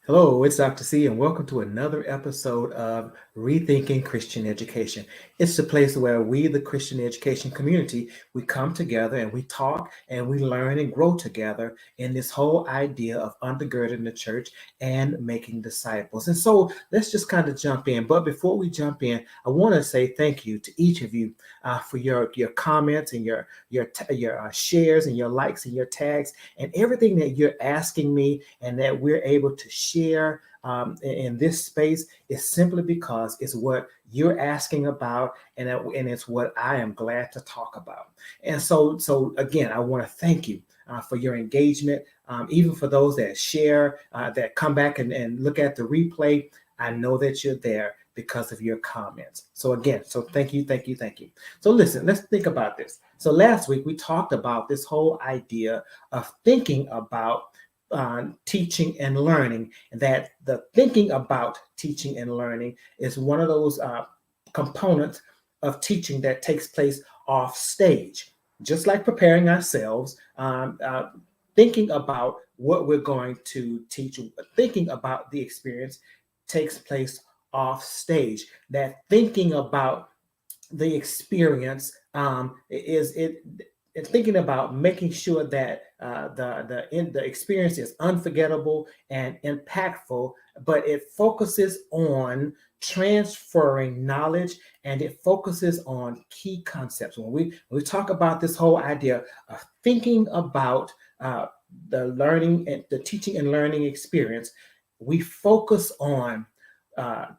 Hello, it's Dr. C, and welcome to another episode of Rethinking Christian Education. It's the place where we, the Christian education community, we come together and we talk and we learn and grow together in this whole idea of undergirding the church and making disciples. And so let's just kind of jump in. But before we jump in, I want to say thank you to each of you for your comments and your shares and your likes and your tags and everything that you're asking me and that we're able to share in this space is simply because it's what you're asking about, and it's what I am glad to talk about. And so again, I want to thank you for your engagement, even for those that share, that come back and look at the replay. I know that you're there because of your comments. So again, so thank you, thank you, thank you. So listen, let's think about this. So last week we talked about this whole idea of thinking about teaching and learning, and that the thinking about teaching and learning is one of those components of teaching that takes place off stage. Just like preparing ourselves, thinking about what we're going to teach, thinking about the experience takes place off stage. That thinking about the experience is it and thinking about making sure that the experience is unforgettable and impactful, but it focuses on transferring knowledge, and it focuses on key concepts. When we talk about this whole idea of thinking about the learning and the teaching and learning experience, we focus on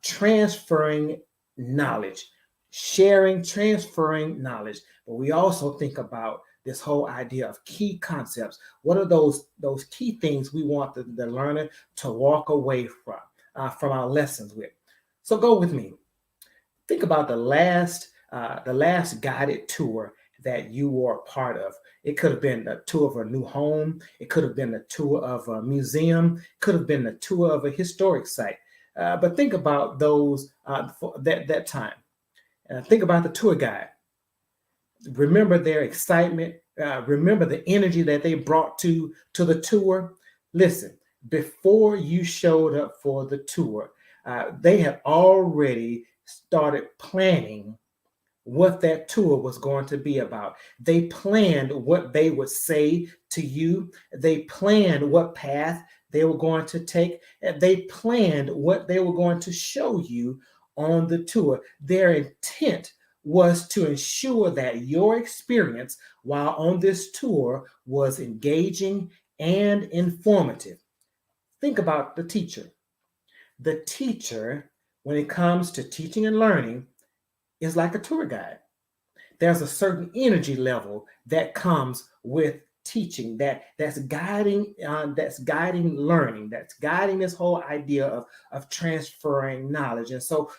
transferring knowledge, sharing, transferring knowledge. But we also think about this whole idea of key concepts. What are those key things we want the learner to walk away from our lessons with? So go with me. Think about the last guided tour that you were a part of. It could have been a tour of a new home. It could have been a tour of a museum. It could have been a tour of a historic site. But think about those for that time. Think about the tour guide. Remember their excitement. Remember the energy that they brought to the tour. Listen, before you showed up for the tour, they had already started planning what that tour was going to be about. They planned what they would say to you. They planned what path they were going to take. They planned what they were going to show you on the tour. Their intent was to ensure that your experience while on this tour was engaging and informative. Think about the teacher. The teacher, when it comes to teaching and learning, is like a tour guide. There's a certain energy level that comes with teaching that's guiding learning, that's guiding this whole idea of transferring knowledge. And so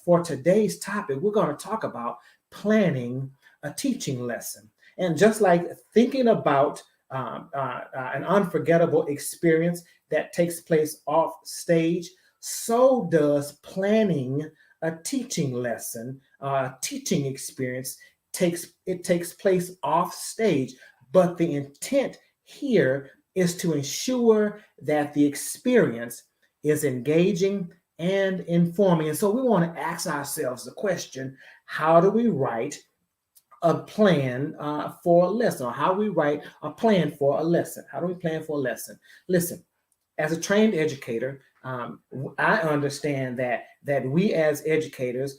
for today's topic, we're going to talk about planning a teaching lesson. And just like thinking about an unforgettable experience that takes place off stage, so does planning a teaching lesson, teaching experience takes place off stage. But the intent here is to ensure that the experience is engaging and informing. And so we want to ask ourselves the question: how do we write a plan for a lesson? Or how do we write a plan for a lesson? How do we plan for a lesson? Listen, as a trained educator, I understand that we as educators,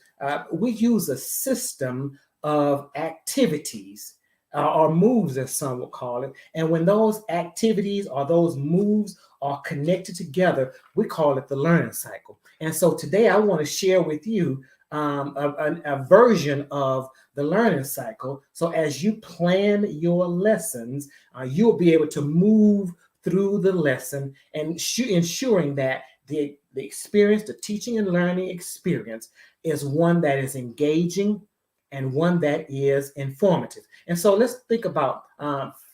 we use a system of activities or moves, as some will call it. And when those activities or those moves are connected together, we call it the learning cycle. And so today I want to share with you a version of the learning cycle. So as you plan your lessons, you'll be able to move through the lesson and ensuring that the experience, the teaching and learning experience, is one that is engaging and one that is informative. And so let's think about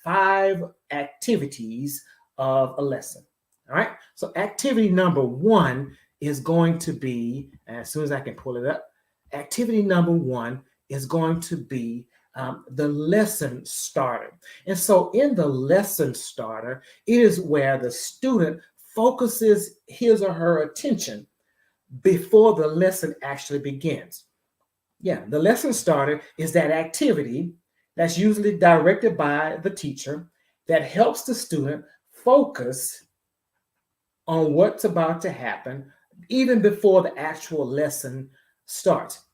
5 activities of a lesson. All right. So activity number 1 is going to be, as soon as I can pull it up, activity number 1 is going to be the lesson starter. And so in the lesson starter, it is where the student focuses his or her attention before the lesson actually begins. Yeah, the lesson starter is that activity that's usually directed by the teacher that helps the student focus on what's about to happen even before the actual lesson starts.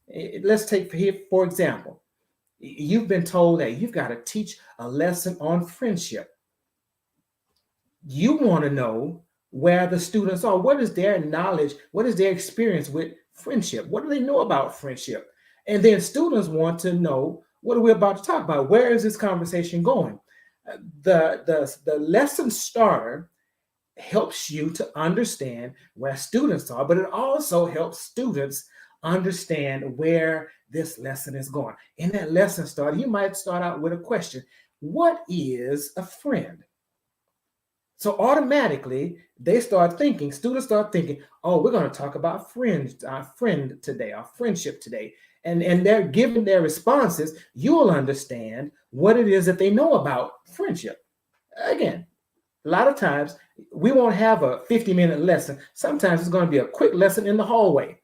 Let's take here, for example, you've been told that you've got to teach a lesson on friendship. You want to know where the students are. What is their knowledge? What is their experience with friendship? What do they know about friendship? And then students want to know, what are we about to talk about? Where is this conversation going? The lesson starter helps you to understand where students are, but it also helps students understand where this lesson is going. In that lesson starter, you might start out with a question. What is a friend? So automatically students start thinking, oh, we're going to talk about friends, our friend today, our friendship today. And they're giving their responses, you'll understand what it is that they know about friendship. Again, a lot of times we won't have a 50-minute lesson. Sometimes it's going to be a quick lesson in the hallway.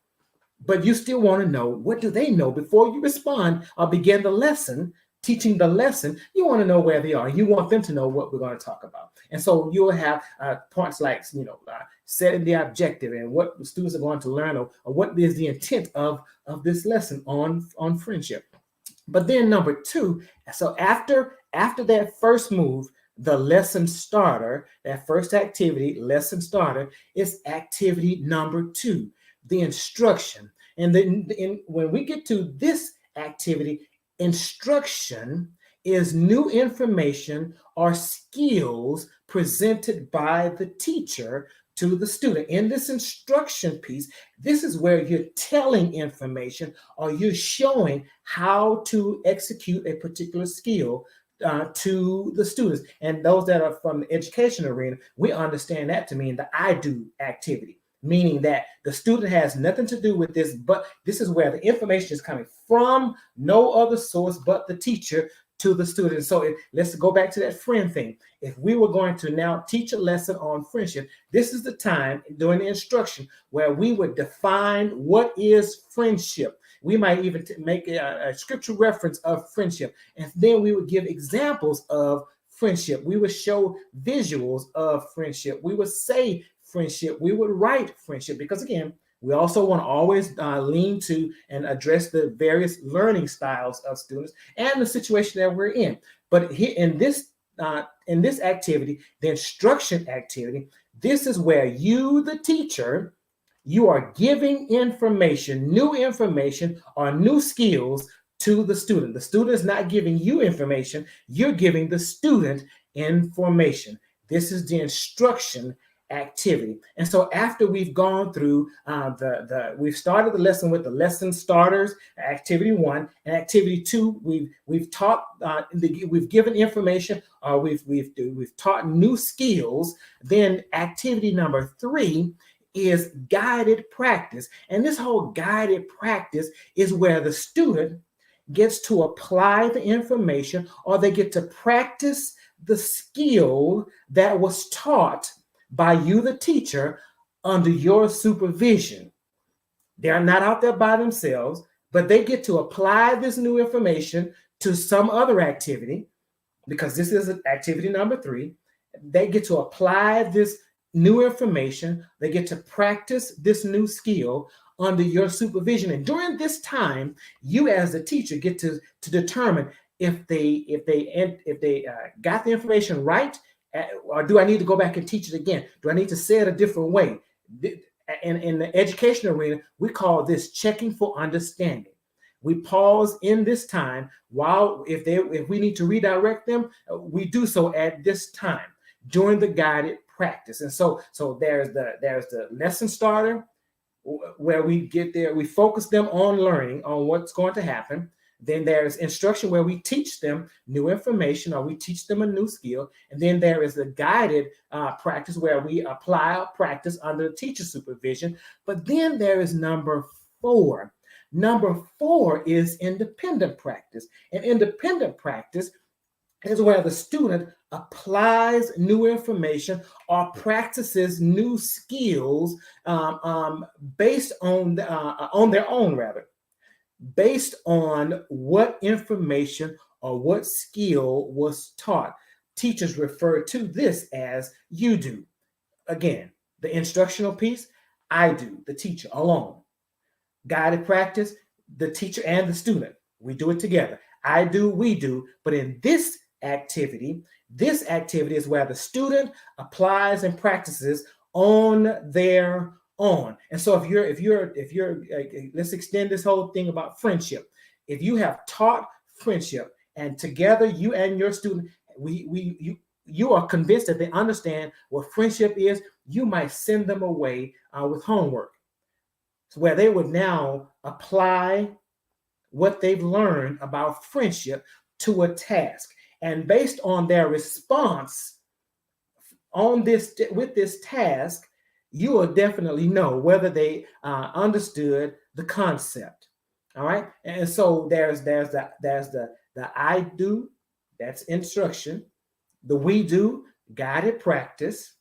But you still want to know, what do they know before you respond or begin the lesson, teaching the lesson? You want to know where they are. You want them to know what we're going to talk about. And so you'll have points like, setting the objective and what the students are going to learn, or what is the intent of this lesson on friendship. But then number two, so after that first move, the lesson starter, that first activity, lesson starter, is activity number two, the instruction. And then when we get to this activity, instruction is new information or skills presented by the teacher to the student. In this instruction piece, this is where you're telling information or you're showing how to execute a particular skill to the students. And those that are from the education arena, we understand that to mean the I do activity, meaning that the student has nothing to do with this, but this is where the information is coming from no other source but the teacher to the student. So let's go back to that friend thing. If we were going to now teach a lesson on friendship, this is the time during the instruction where we would define what is friendship. We might even make a scripture reference of friendship, and then we would give examples of friendship. We would show visuals of friendship. We would say friendship. We would write friendship, because again, we also want to always lean to and address the various learning styles of students and the situation that we're in. But here in this activity, the instruction activity, this is where you, the teacher, you are giving information, new information or new skills to the student. The student is not giving you information, you're giving the student information. This is the instruction activity. And so after we've gone through we've started the lesson with the lesson starters, activity 1, and activity 2, we've taught we've given information, or we've taught new skills. Then activity number 3 is guided practice. And this whole guided practice is where the student gets to apply the information, or they get to practice the skill that was taught by you, the teacher, under your supervision. They're not out there by themselves, but they get to apply this new information to some other activity, because this is activity number 3. They get to apply this new information. They get to practice this new skill under your supervision. And during this time, you as the teacher get to determine if they got the information right, or do I need to go back and teach it again? Do I need to say it a different way? In the education arena, we call this checking for understanding. We pause in this time while if we need to redirect them, we do so at this time during the guided practice. And so there's the lesson starter, where we get there, we focus them on learning, on what's going to happen. Then there's instruction, where we teach them new information, or we teach them a new skill. And then there is the guided practice, where we apply our practice under teacher supervision. But then there is number 4. Number 4 is independent practice. And independent practice is where the student applies new information or practices new skills based on their own, rather, based on what information or what skill was taught. Teachers refer to this as you do. Again, the instructional piece, I do, the teacher alone. Guided practice, the teacher and the student. We do it together. I do, we do. But in this activity is where the student applies and practices on their own. And so if you're let's extend this whole thing about friendship. If you have taught friendship and together you and your student, you are convinced that they understand what friendship is, you might send them away with homework, where they would now apply what they've learned about friendship to a task. And based on their response on this with this task, you will definitely know whether they understood the concept. All right. And so there's the I do, that's instruction. The we do, guided practice.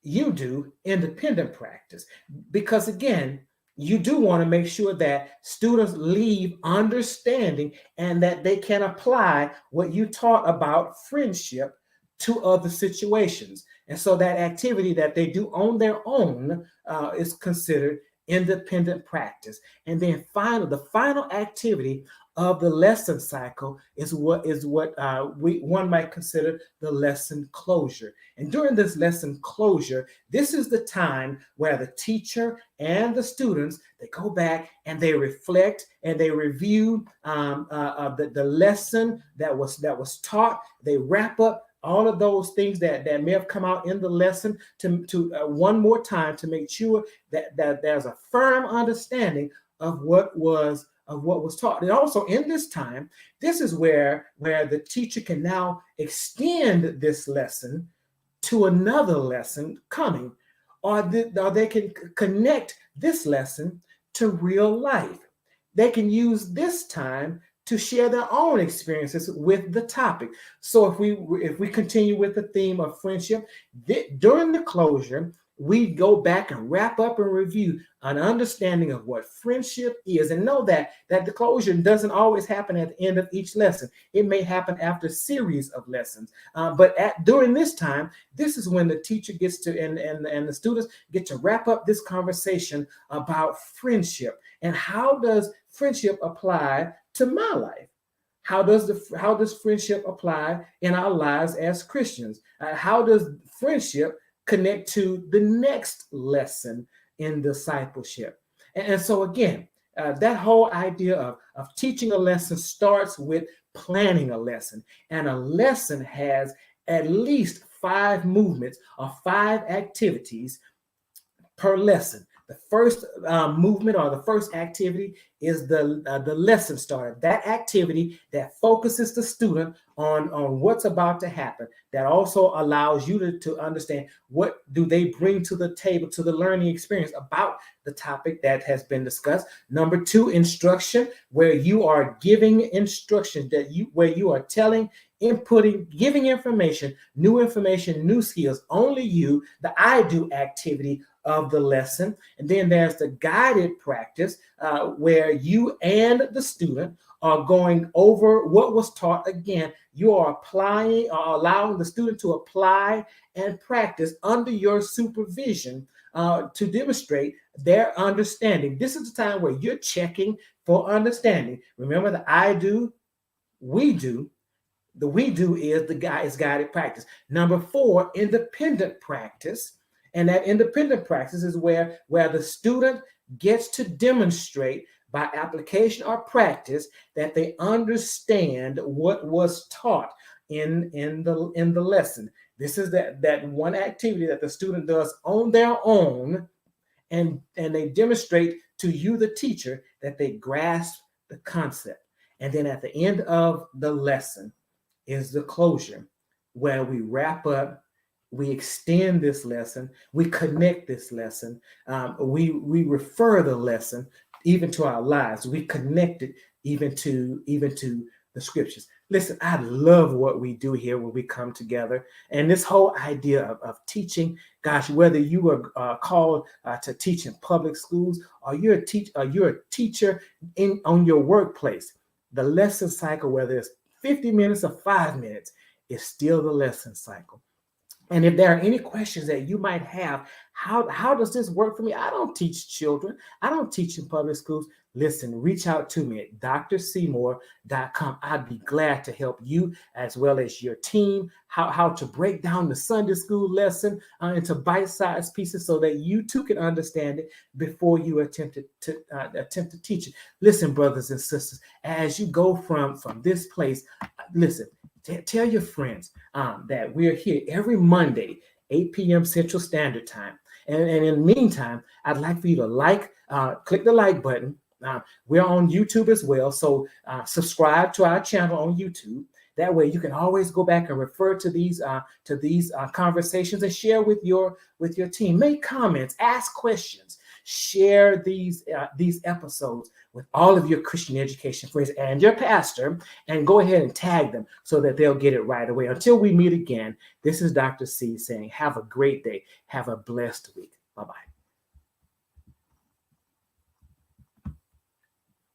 You do, independent practice. Because again, you do want to make sure that students leave understanding and that they can apply what you taught about friendship to other situations. And so that activity that they do on their own is considered independent practice. And then the final activity of the lesson cycle is what one might consider the lesson closure. And during this lesson closure, this is the time where the teacher and the students, they go back and they reflect and they review the lesson that was taught. They wrap up all of those things that may have come out in the lesson to one more time to make sure that there's a firm understanding of what was taught. And also in this time, this is where the teacher can now extend this lesson to another lesson coming, or they can connect this lesson to real life. They can use this time to share their own experiences with the topic. So if we continue with the theme of friendship, during the closure, we go back and wrap up and review an understanding of what friendship is, and know that the closure doesn't always happen at the end of each lesson. It may happen after a series of lessons, but during this time, this is when the teacher gets to and the students get to wrap up this conversation about friendship and how does friendship apply to my life. How does friendship apply in our lives as Christians? How does friendship connect to the next lesson in discipleship? And so again, that whole idea of teaching a lesson starts with planning a lesson. And a lesson has at least 5 movements or 5 activities per lesson. The first movement or the first activity is the lesson starter. That activity that focuses the student on what's about to happen. That also allows you to understand what do they bring to the table, to the learning experience about the topic that has been discussed. Number 2, instruction, where you are giving instruction, where you are telling, inputting, giving information, new skills. Only you, the I do activity of the lesson. And then there's the guided practice, where you and the student are going over what was taught. Again, you are applying or allowing the student to apply and practice under your supervision to demonstrate their understanding. This is the time where you're checking for understanding. Remember, the I do, we do. The we do is guided practice. Number 4, independent practice. And that independent practice is where the student gets to demonstrate by application or practice that they understand what was taught in the lesson. This is that one activity that the student does on their own, and they demonstrate to you, the teacher, that they grasp the concept. And then at the end of the lesson is the closure, where we wrap up, we extend this lesson, we connect this lesson, we refer the lesson even to our lives, we connect it even to the scriptures. Listen, I love what we do here when we come together. And this whole idea of teaching, gosh, whether you are called to teach in public schools or you're a teacher on your workplace, the lesson cycle, whether it's 50 minutes or 5 minutes, is still the lesson cycle. And if there are any questions that you might have, how does this work for me? I don't teach children. I don't teach in public schools. Listen, reach out to me at drseymour.com. I'd be glad to help you as well as your team, how to break down the Sunday school lesson into bite-sized pieces so that you too can understand it before you attempt to teach it. Listen, brothers and sisters, as you go from this place, listen, tell your friends that we're here every Monday, 8 p.m. Central Standard Time. And in the meantime, I'd like for you to click the like button. We're on YouTube as well, so subscribe to our channel on YouTube. That way, you can always go back and refer to these conversations and share with your team. Make comments, ask questions, share these episodes with all of your Christian education friends and your pastor, and go ahead and tag them so that they'll get it right away. Until we meet again, this is Dr. C saying, have a great day. Have a blessed week.